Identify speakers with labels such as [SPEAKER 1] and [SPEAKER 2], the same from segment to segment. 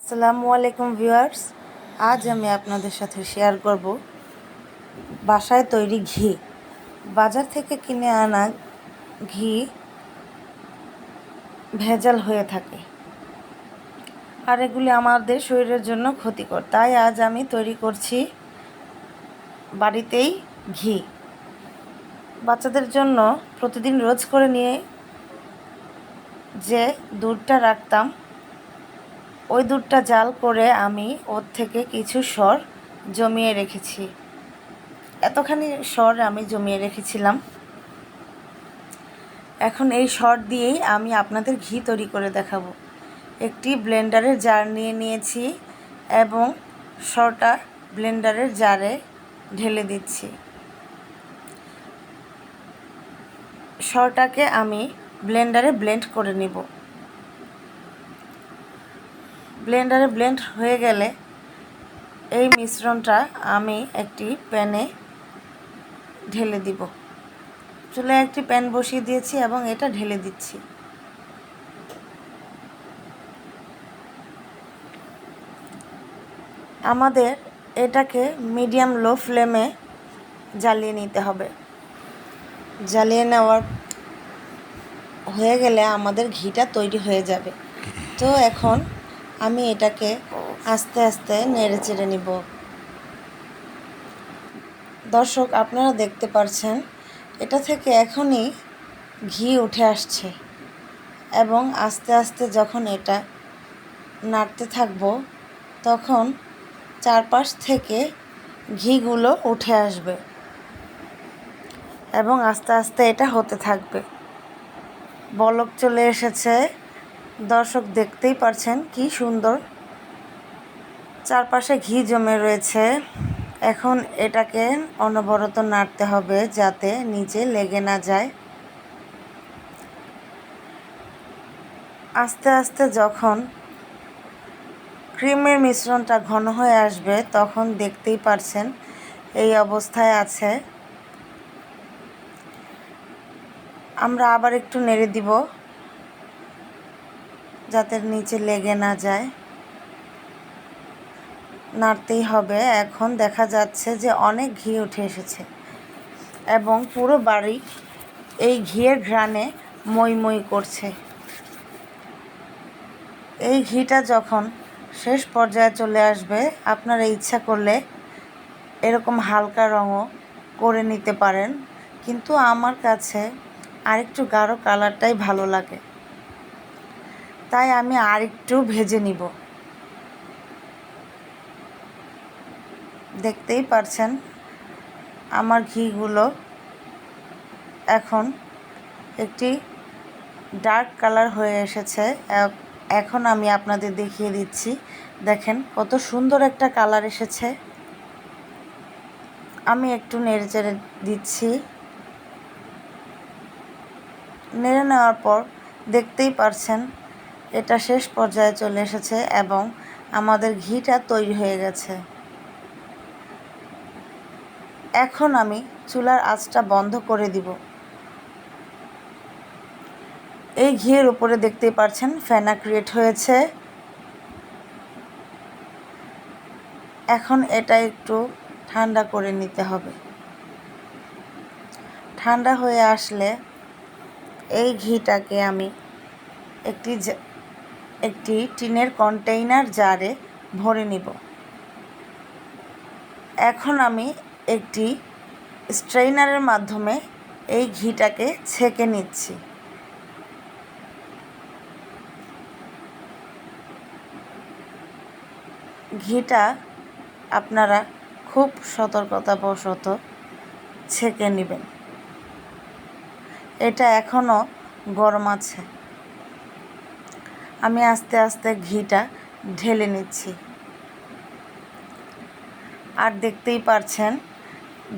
[SPEAKER 1] আসসালামু আলাইকুম ভিউয়ার্স, আজ আমি আপনাদের সাথে শেয়ার করব বাসায় তৈরি ঘি। বাজার থেকে কিনে আনা ঘি ভেজাল হয়ে থাকে আর এগুলি আমাদের শরীরের জন্য ক্ষতিকর। তাই আজ আমি তৈরি করছি বাড়িতেই ঘি। বাচ্চাদের জন্য প্রতিদিন রোজ করে নিয়ে যে দুধটা রাখতাম, ওই দুধটা জাল করে আমি ওর থেকে কিছু সর জমিয়ে রেখেছি। এতখানি সর আমি জমিয়ে রেখেছিলাম। এখন এই সর দিয়েই আমি আপনাদের ঘি তৈরি করে দেখাবো। একটি ব্লেন্ডারের জার নিয়ে নিয়েছি এবং সরটা ব্লেন্ডারের জারে ঢেলে দিচ্ছি। সরটাকে আমি ব্লেন্ডারে ব্লেন্ড করে নিব। ব্লেন্ডারে ব্লেন্ড হয়ে গেলে এই মিশ্রণটা আমি একটি প্যানে ঢেলে দিব। চুলায় একটি প্যান বসিয়ে দিয়েছি এবং এটা ঢেলে দিচ্ছি। আমাদের এটাকে মিডিয়াম লো ফ্লেমে জ্বালিয়ে নিতে হবে। জ্বালিয়ে নেওয়ার হয়ে গেলে আমাদের ঘিটা তৈরি হয়ে যাবে। তো এখন আমি এটাকে আস্তে আস্তে নেড়ে চেড়ে নিব। দর্শক, আপনারা দেখতে পাচ্ছেন এটা থেকে এখনই ঘি উঠে আসছে এবং আস্তে আস্তে যখন এটা নাড়তে থাকবো তখন চারপাশ থেকে ঘিগুলো উঠে আসবে এবং আস্তে আস্তে এটা হতে থাকবে। বলক চলে এসেছে। দর্শক দেখতেই পারছেন কি সুন্দর চারপাশে ঘি জমে রয়েছে। এখন এটাকে অনবরত নাড়তে হবে যাতে নিচে লেগে না যায়। আস্তে আস্তে যখন ক্রিমের মিশ্রণটা ঘন হয়ে আসবে তখন দেখতেই পারছেন এই অবস্থায় আছে। আমরা আবার একটু নেড়ে দিব যাতে নিচে লেগে না যায়। নাড়তেই হবে। এখন দেখা যাচ্ছে যে অনেক ঘি উঠে এসেছে এবং পুরো বাড়ি এই ঘিয়ের ঘ্রাণে মই মই করছে। এই ঘিটা যখন শেষ পর্যায়ে চলে আসবে আপনারা ইচ্ছা করলে এরকম হালকা রঙও করে নিতে পারেন, কিন্তু আমার কাছে আরেকটু গাঢ় কালারটাই ভালো লাগে, তাই আমি আরেকটু ভেজে নিব। দেখতেই পারছেন আমার ঘিগুলো এখন একটি ডার্ক কালার হয়ে এসেছে। এখন আমি আপনাদের দেখিয়ে দিচ্ছি। দেখেন কত সুন্দর একটা কালার এসেছে। আমি একটু নেড়ে চেড়ে দিচ্ছি। নেড়ে নেওয়ার পর দেখতেই পারছেন এটা শেষ পর্যায়ে চলে এসেছে এবং আমাদের ঘিটা তৈরি হয়ে গেছে। এখন আমি চুলার আঁচটা বন্ধ করে দিব। এই ঘিয়ের উপরে দেখতেই পারছেন ফেনা ক্রিয়েট হয়েছে। এখন এটা একটু ঠান্ডা করে নিতে হবে। ঠান্ডা হয়ে আসলে এই ঘিটাকে আমি একটি টিনের কন্টেইনার জারে ভরে নিব। এখন আমি একটি স্ট্রেইনারের মাধ্যমে এই ঘিটাকে ছেঁকে নিচ্ছি। ঘিটা আপনারা খুব সতর্কতাবশত ছেঁকে নেবেন। এটা এখনও গরম আছে। আমি আস্তে আস্তে ঘিটা ঢেলে নিচ্ছি। আর দেখতেই পারছেন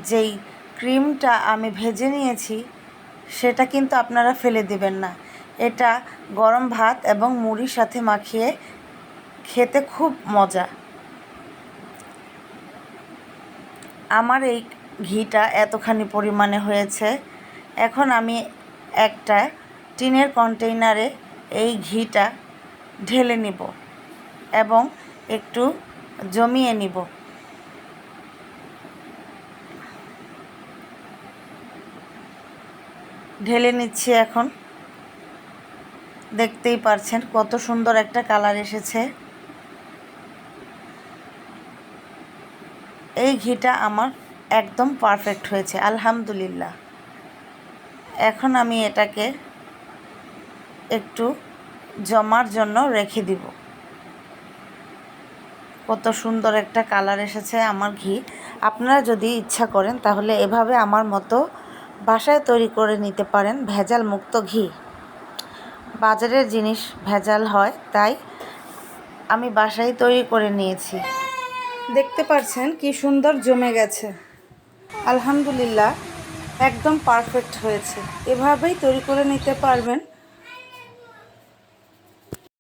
[SPEAKER 1] যেই ক্রিমটা আমি ভেজে নিয়েছি সেটা কিন্তু আপনারা ফেলে দেবেন না। এটা গরম ভাত এবং মুড়ির সাথে মাখিয়ে খেতে খুব মজা। আমার এই ঘিটা এতখানি পরিমাণে হয়েছে। এখন আমি একটা টিনের কন্টেইনারে এই ঘিটা ঢেলে নিব এবং একটু জমিয়ে নিব। ঢেলে নিচ্ছি এখন। দেখতেই পারছেন কত সুন্দর একটা কালার এসেছে। এই ঘিটা আমার একদম পারফেক্ট হয়েছে, আলহামদুলিল্লাহ। এখন আমি এটাকে একটু জমার জন্য রেখে দিব। কত সুন্দর একটা কালার এসেছে আমার ঘি। আপনারা যদি ইচ্ছা করেন তাহলে এভাবে আমার মতো বাসায় তৈরি করে নিতে পারেন ভেজাল মুক্ত ঘি। বাজারের জিনিস ভেজাল হয়, তাই আমি বাসায় তৈরি করে নিয়েছি। দেখতে পাচ্ছেন কি সুন্দর জমে গেছে, আলহামদুলিল্লাহ একদম পারফেক্ট হয়েছে। এভাবেই তৈরি করে নিতে পারবেন